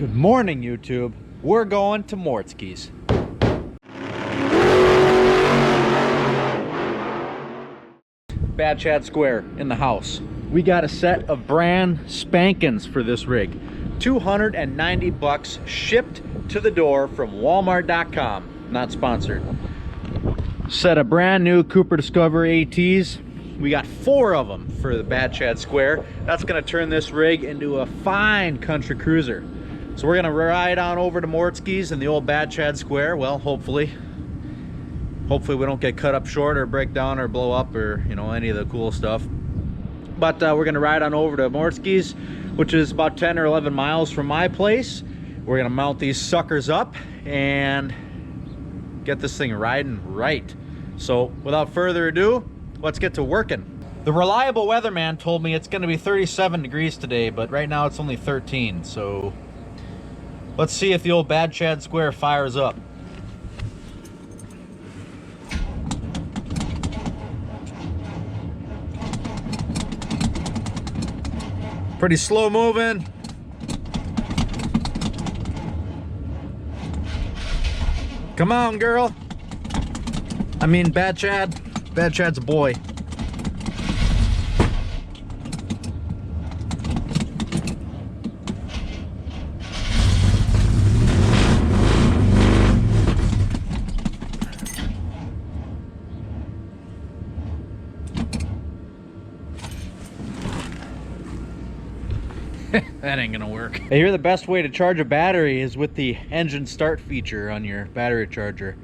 Good morning, YouTube. We're going to Mortske's. Bad Chad Square in the house. We got a set of brand spankins for this rig. 290 bucks shipped to the door from Walmart.com. Not sponsored. Set of brand new Cooper Discovery ATs. We got 4 of them for the Bad Chad Square. That's gonna turn this rig into a fine country cruiser. So we're gonna ride on over to Mortske's in the old Bad Chad Square. Well, hopefully we don't get cut up short or break down or blow up or, you know, any of the cool stuff. But we're gonna ride on over to Mortske's, which is about 10 or 11 miles from my place. We're gonna mount these suckers up and get this thing riding right. So without further ado, let's get to working. The reliable weatherman told me it's gonna be 37 degrees today, but right now it's only 13, so let's see if the old Bad Chad Square fires up. Pretty slow moving. Come on, girl. I mean, Bad Chad. Bad Chad's a boy. That ain't gonna work. I hear the best way to charge a battery is with the engine start feature on your battery charger.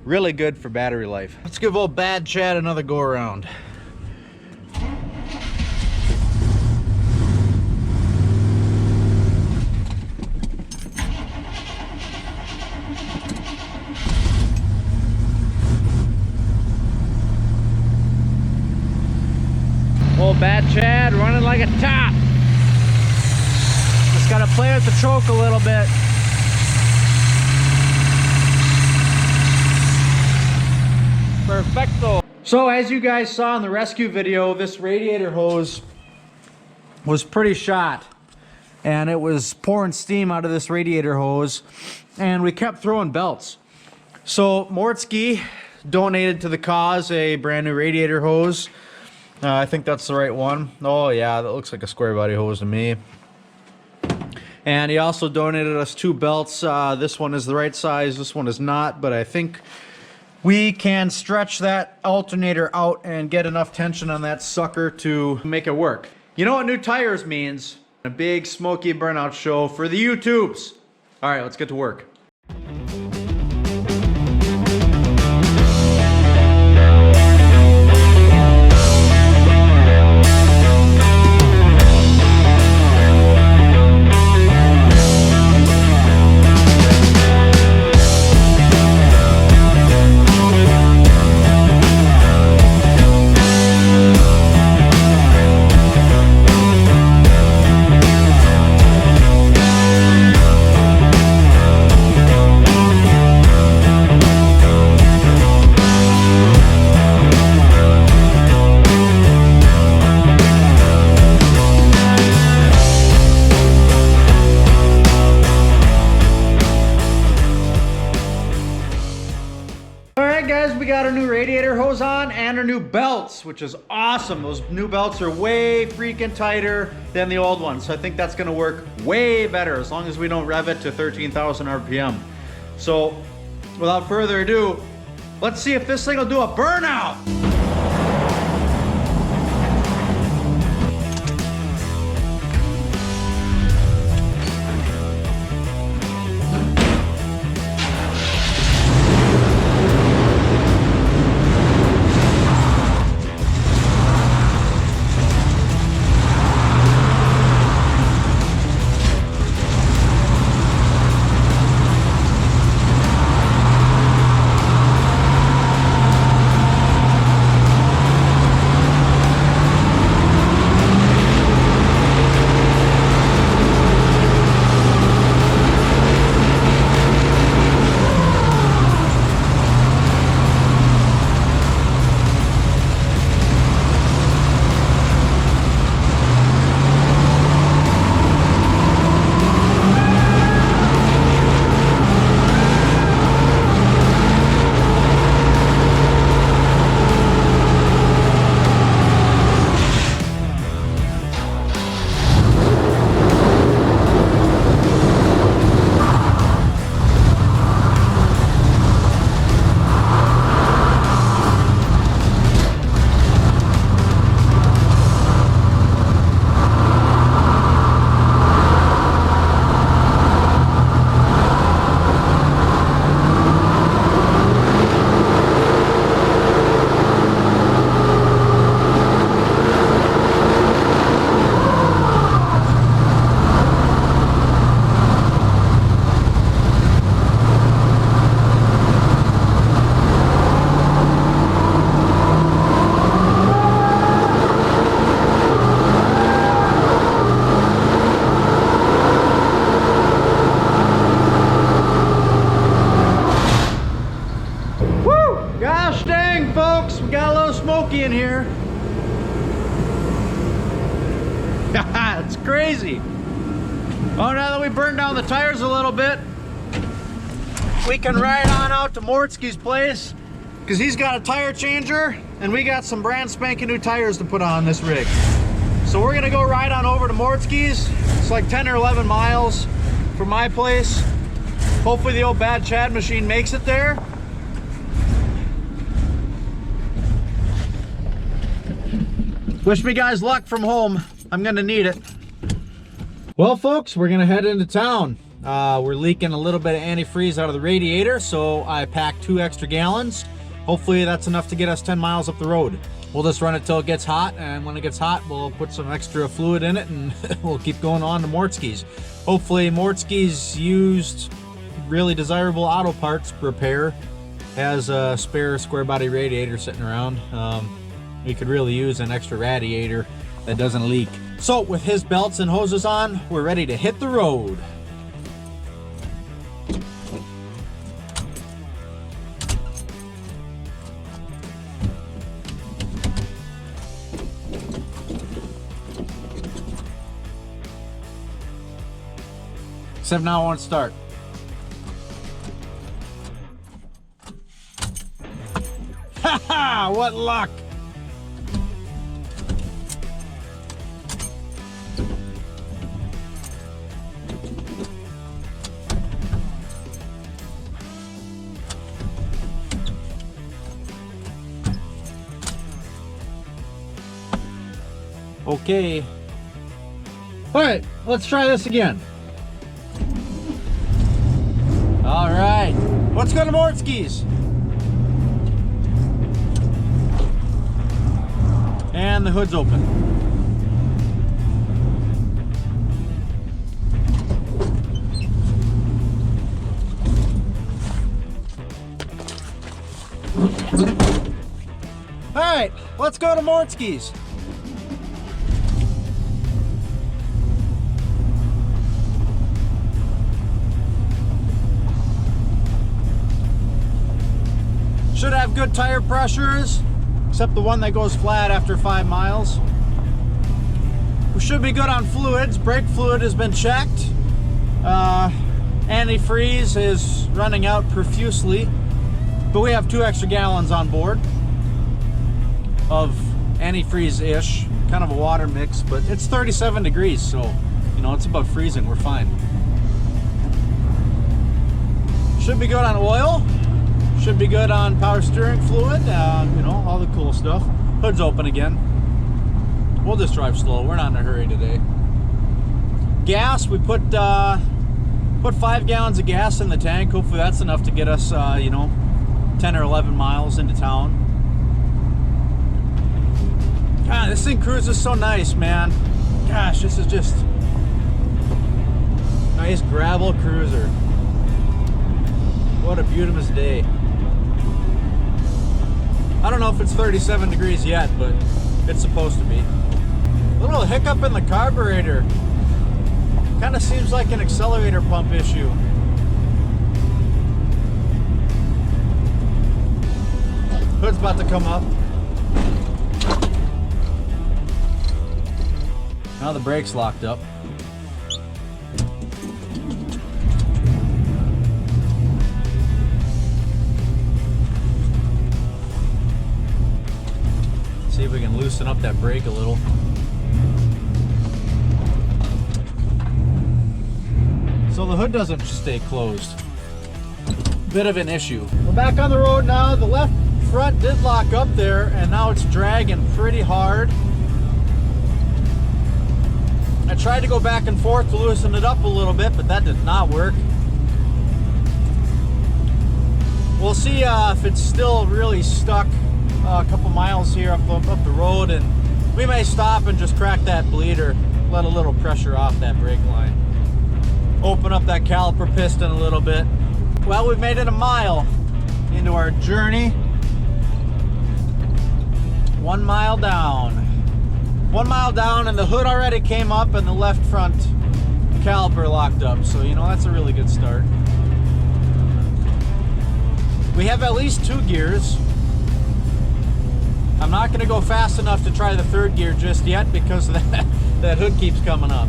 Really good for battery life. Let's give old Bad Chad another go around. Old Bad Chad running like a top. Just gotta play with the choke a little bit. Perfecto. So as you guys saw in the rescue video, this radiator hose was pretty shot. And it was pouring steam out of this radiator hose. And we kept throwing belts. So Mortske donated to the cause a brand new radiator hose. I think that's the right one. Oh yeah, that looks like a Squarebody hose to me. And he also donated us 2 belts. This one is the right size, this one is not, but I think we can stretch that alternator out and get enough tension on that sucker to make it work. You know what new tires means? A big smoky burnout show for the YouTubes. All right, let's get to work. We got our new radiator hose on and our new belts, which is awesome. Those new belts are way freaking tighter than the old ones. So I think that's gonna work way better as long as we don't rev it to 13,000 RPM. So without further ado, let's see if this thing will do a burnout. crazy. Oh, now that we burned down the tires a little bit, we can ride on out to Mortsche's place because he's got a tire changer and we got some brand spanking new tires to put on this rig. So we're gonna go ride on over to Mortsche's. It's like 10 or 11 miles from my place. Hopefully the old Bad Chad machine makes it there. Wish me guys luck from home. I'm gonna need it. Well folks, we're gonna head into town. We're leaking a little bit of antifreeze out of the radiator, so I packed 2 extra gallons. Hopefully that's enough to get us 10 miles up the road. We'll just run it till it gets hot, and when it gets hot, we'll put some extra fluid in it and we'll keep going on to Mortsche's. Hopefully Mortsche's used really desirable auto parts repair has a spare square body radiator sitting around. We could really use an extra radiator that doesn't leak. So with his belts and hoses on, we're ready to hit the road. Except now it won't start. Ha ha! What luck! Okay. All right, let's try this again. All right, let's go to Mortsche's. And the hood's open. All right, let's go to Mortsche's. Should have good tire pressures, except the one that goes flat after 5 miles. We should be good on fluids. Brake fluid has been checked. Antifreeze is running out profusely, but we have 2 extra gallons on board of antifreeze-ish, kind of a water mix, but it's 37 degrees, so you know it's above freezing. We're fine. Should be good on oil. Should be good on power steering fluid, you know, all the cool stuff. Hood's open again. We'll just drive slow. We're not in a hurry today. Gas, we put 5 gallons of gas in the tank. Hopefully that's enough to get us, you know, 10 or 11 miles into town. God, this thing cruises so nice, man. Gosh, this is just nice gravel cruiser. What a beautiful day. I don't know if it's 37 degrees yet, but it's supposed to be. A little hiccup in the carburetor. Kind of seems like an accelerator pump issue. Hood's about to come up. Now the brake's locked up. See if we can loosen up that brake a little. So the hood doesn't stay closed. Bit of an issue. We're back on the road now. The left front did lock up there and now it's dragging pretty hard. I tried to go back and forth to loosen it up a little bit, but that did not work. We'll see if it's still really stuck a couple miles here up the road, and we may stop and just crack that bleeder, let a little pressure off that brake line, open up that caliper piston a little bit. Well, we've made it a mile into our journey. 1 mile down. 1 mile down, and the hood already came up and the left front caliper locked up, so you know that's a really good start. We have at least 2 gears. I'm not going to go fast enough to try the 3rd gear just yet because that hood keeps coming up.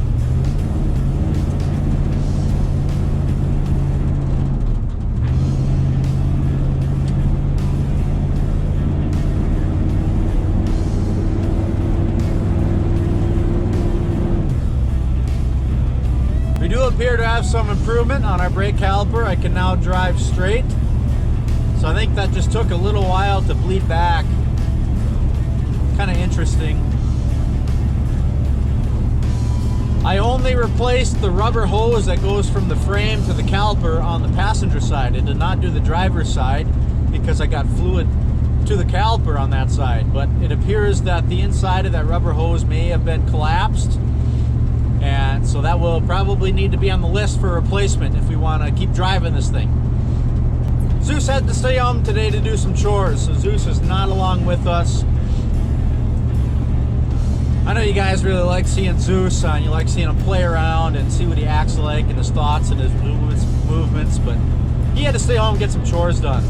have some improvement on our brake caliper. I can now drive straight. So I think that just took a little while to bleed back. Kind of interesting. I only replaced the rubber hose that goes from the frame to the caliper on the passenger side. It did not do the driver's side because I got fluid to the caliper on that side. But it appears that the inside of that rubber hose may have been collapsed. And so that will probably need to be on the list for replacement if we want to keep driving this thing. Zeus had to stay home today to do some chores, so Zeus is not along with us. I know you guys really like seeing Zeus, and you like seeing him play around and see what he acts like and his thoughts and his movements, but he had to stay home and get some chores done.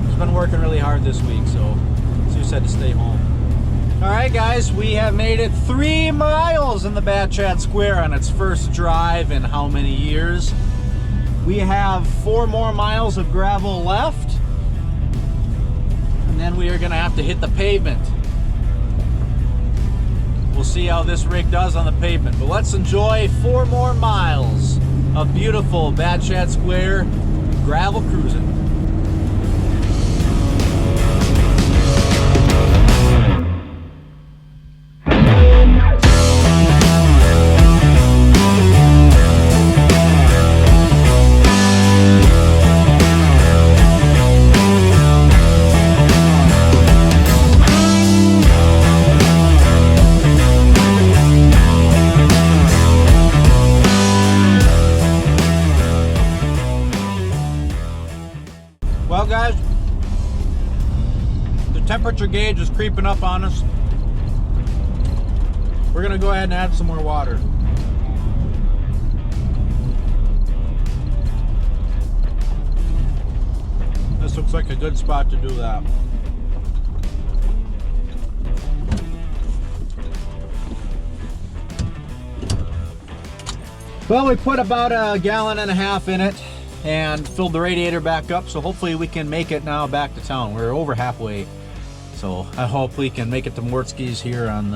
He's been working really hard this week, so Zeus had to stay home. Alright guys, we have made it 3 miles in the Bad Chad Square on its first drive in how many years? We have 4 more miles of gravel left, and then we are going to have to hit the pavement. We'll see how this rig does on the pavement, but let's enjoy 4 more miles of beautiful Bad Chad Square gravel cruising. Well guys, the temperature gauge is creeping up on us. We're gonna go ahead and add some more water. This looks like a good spot to do that. Well, we put about 1.5 gallons in it and filled the radiator back up, so hopefully we can make it now back to town. We're over halfway, so I hope we can make it to Mortsche's here on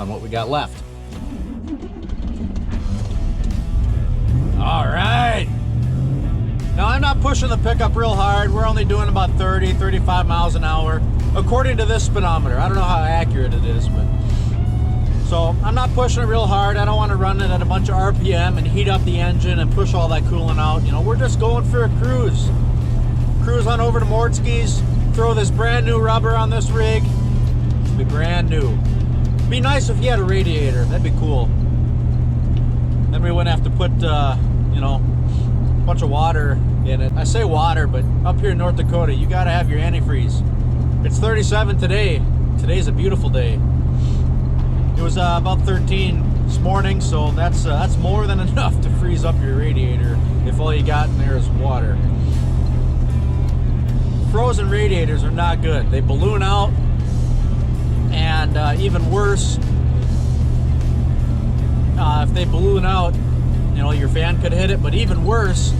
what we got left. All right. Now I'm not pushing the pickup real hard. We're only doing about 30, 35 miles an hour, according to this speedometer. I don't know how accurate it is, but so I'm not pushing it real hard. I don't want to run it at a bunch of RPM and heat up the engine and push all that coolant out. You know, we're just going for a cruise. Cruise on over to Mortsche's, throw this brand new rubber on this rig. It'll be brand new. It'd be nice if you had a radiator. That'd be cool. Then we wouldn't have to put, you know, a bunch of water in it. I say water, but up here in North Dakota, you gotta have your antifreeze. It's 37 today. Today's a beautiful day. It was about 13 this morning, so that's more than enough to freeze up your radiator if all you got in there is water. Frozen radiators are not good. They balloon out, and even worse, if they balloon out, you know, your fan could hit it, but even worse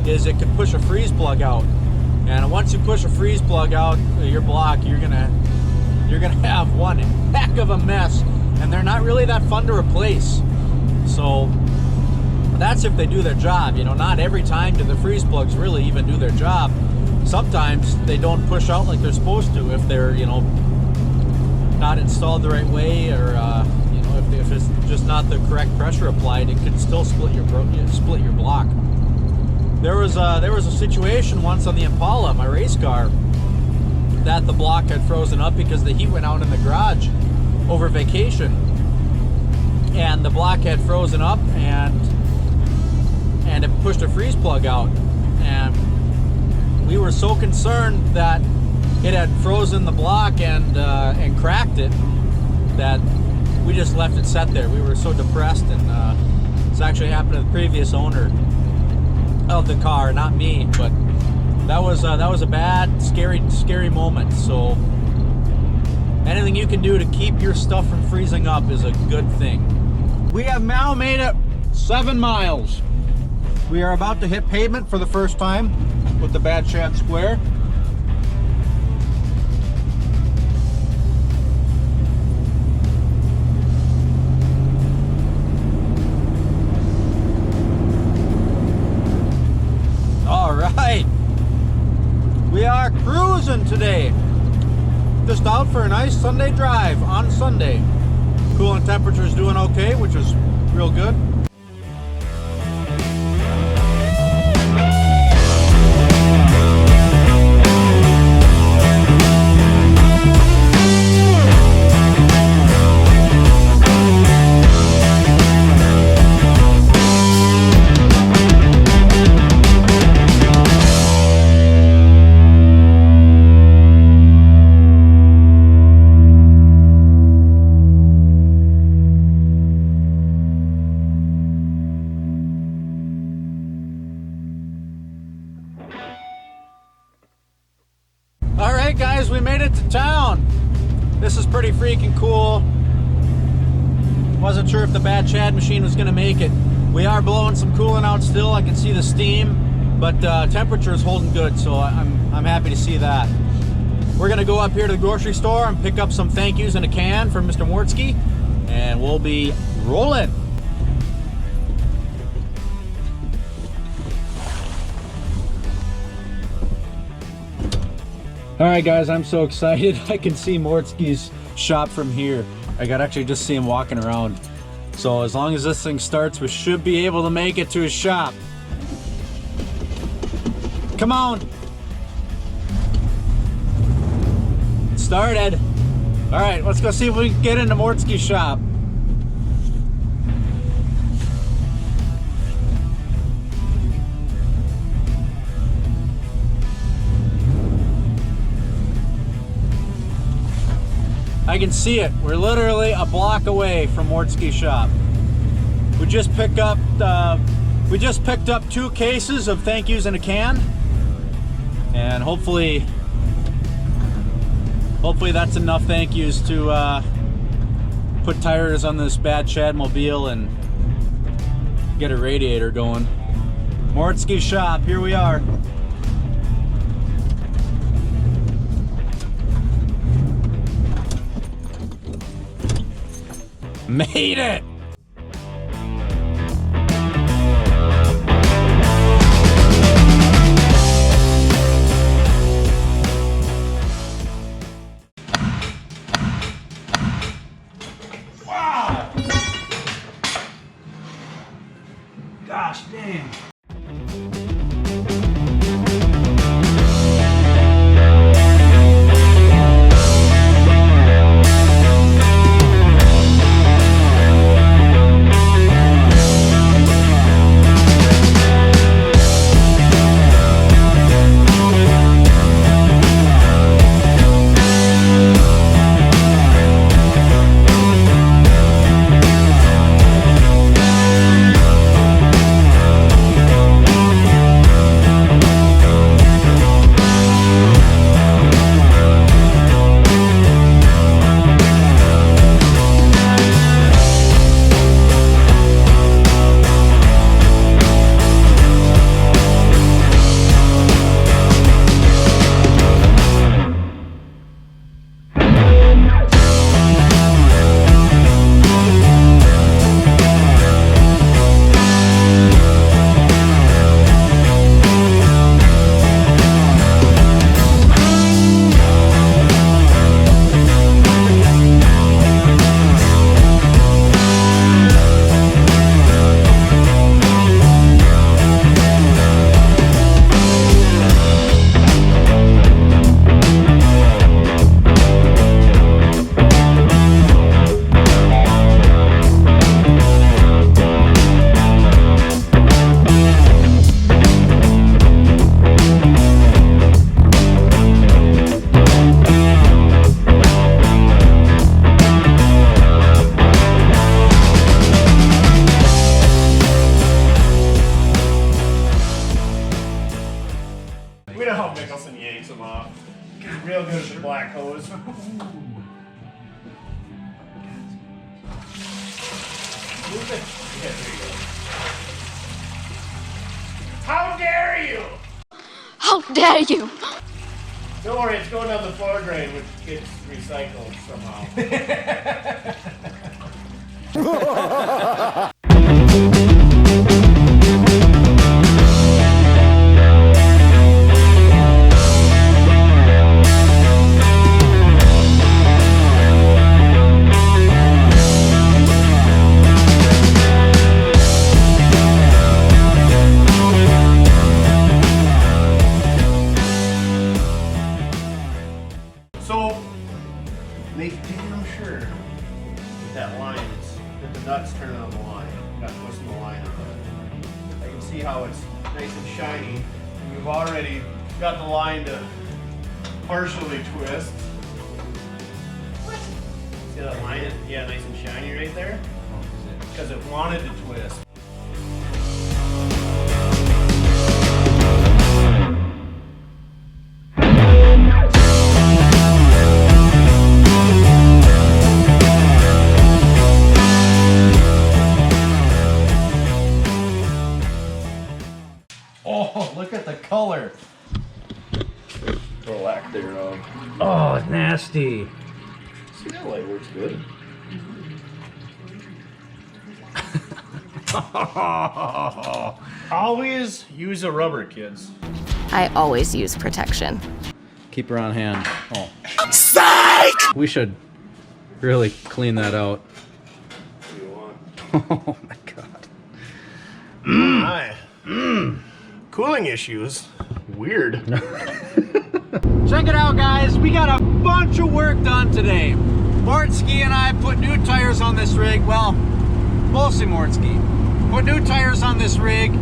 is it could push a freeze plug out. And once you push a freeze plug out, your block, you're gonna have one heck of a mess. And they're not really that fun to replace. So that's if they do their job. You know, not every time do the freeze plugs really even do their job. Sometimes they don't push out like they're supposed to if they're, you know, not installed the right way, or you know, if it's just not the correct pressure applied, it could still split your block. There was a situation once on the Impala, my race car, that the block had frozen up because the heat went out in the garage over vacation, and the block had frozen up, and it pushed a freeze plug out, and we were so concerned that it had frozen the block and cracked it that we just left it set there. We were so depressed, and this actually happened to the previous owner of the car, not me, but that was a bad, scary moment. So anything you can do to keep your stuff from freezing up is a good thing. We have now made it 7 miles. We are about to hit pavement for the first time with the Bad Chad Square. We are cruising today. Just out for a nice Sunday drive on Sunday. Coolant temperature's doing okay, which is real good. Alright guys, we made it to town. This is pretty freaking cool. Wasn't sure if the Bad Chad machine was gonna make it. We are blowing some coolant out still. I can see the steam, but temperature is holding good, so I'm happy to see that. We're gonna go up here to the grocery store and pick up some thank yous in a can from Mr. Mortske, and we'll be rolling. Alright guys, I'm so excited. I can see Mortske's shop from here. I could actually just see him walking around. So as long as this thing starts, we should be able to make it to his shop. Come on! It started. Alright, let's go see if we can get into Mortske's shop. I can see it. We're literally a block away from Mortske shop. We just picked up 2 cases of thank yous in a can, and hopefully that's enough thank yous to put tires on this Bad Chad mobile and get a radiator going. Mortske shop, here we are. Made it! Wow! Gosh dang. We know how Mickelson yanks them off. He's real good at the black hose. How dare you! How dare you! Don't worry, it's going down the floor drain, which gets recycled somehow. nice and shiny. We've already got the line to partially twist. What? See that line? Yeah, nice and shiny right there. Because it wanted to twist. Oh, look at the color. For lack thereof. Oh, it's nasty. See, that light works good. Always use a rubber, kids. I always use protection. Keep her on hand. Oh. Psych! We should really clean that out. What do you want? Oh my god. Hi. Cooling issues. Weird. Check it out, guys. We got a bunch of work done today. Mortske and I put new tires on this rig. Well, mostly Mortske. Put new tires on this rig.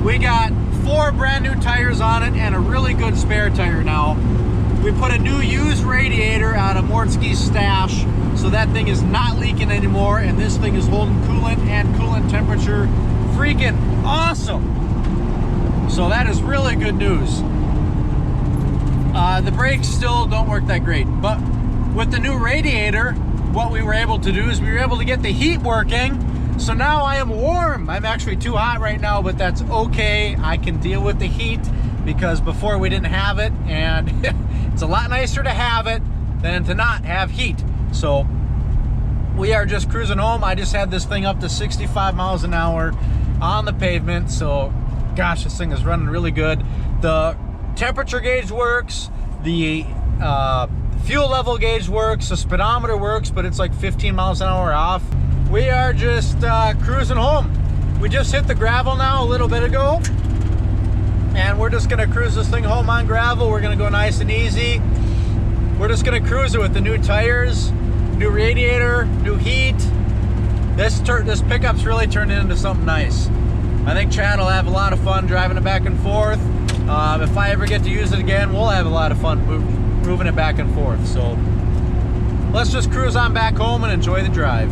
We got 4 brand new tires on it and a really good spare tire now. We put a new used radiator out of Mortske's stash, so that thing is not leaking anymore, and this thing is holding coolant and coolant temperature. Freaking awesome. So that is really good news. The brakes still don't work that great, but with the new radiator, what we were able to do is we were able to get the heat working. So now I am warm. I'm actually too hot right now, but that's okay. I can deal with the heat because before we didn't have it, and it's a lot nicer to have it than to not have heat. So we are just cruising home. I just had this thing up to 65 miles an hour on the pavement. So gosh, this thing is running really good. The temperature gauge works, the fuel level gauge works, the speedometer works, but it's like 15 miles an hour off. We are just cruising home. We just hit the gravel now a little bit ago, and we're just gonna cruise this thing home on gravel. We're gonna go nice and easy. We're just gonna cruise it with the new tires, new radiator, new heat. This pickup's really turned into something nice. I think Chad will have a lot of fun driving it back and forth. If I ever get to use it again, we'll have a lot of fun moving it back and forth. So let's just cruise on back home and enjoy the drive.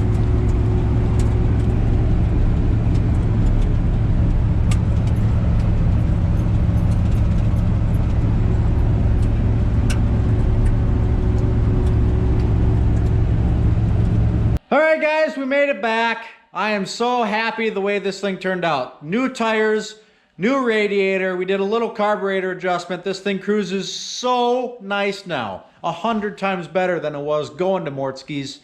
All right, guys, we made it back. I am so happy the way this thing turned out. New tires, new radiator. We did a little carburetor adjustment. This thing cruises so nice now. 100 times better than it was going to Mortske's.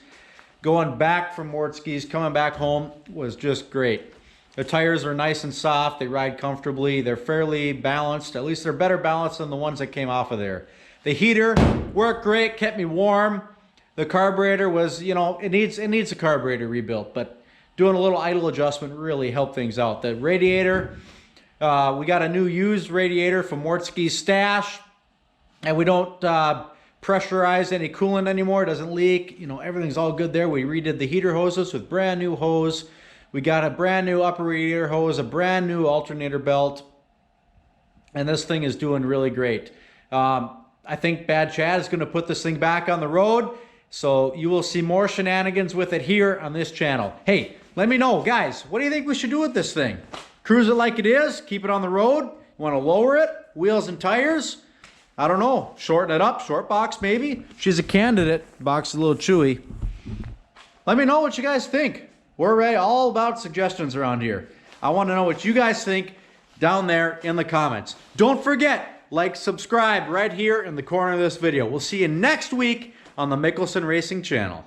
Going back from Mortske's, coming back home was just great. The tires are nice and soft. They ride comfortably. They're fairly balanced. At least they're better balanced than the ones that came off of there. The heater worked great, kept me warm. The carburetor was, you know, it needs a carburetor rebuilt, but doing a little idle adjustment really helped things out. The radiator, we got a new used radiator from Mortske's stash, and we don't pressurize any coolant anymore. It doesn't leak. You know, everything's all good there. We redid the heater hoses with brand new hose. We got a brand new upper radiator hose, a brand new alternator belt, and this thing is doing really great. I think Bad Chad is going to put this thing back on the road, so you will see more shenanigans with it here on this channel. Hey, let me know, guys, what do you think we should do with this thing? Cruise it like it is, keep it on the road? You want to lower it? Wheels and tires? I don't know. Shorten it up, short box maybe? She's a candidate. Box is a little chewy. Let me know what you guys think. We're all about suggestions around here. I want to know what you guys think down there in the comments. Don't forget, like, subscribe right here in the corner of this video. We'll see you next week on the Mickelson Racing channel.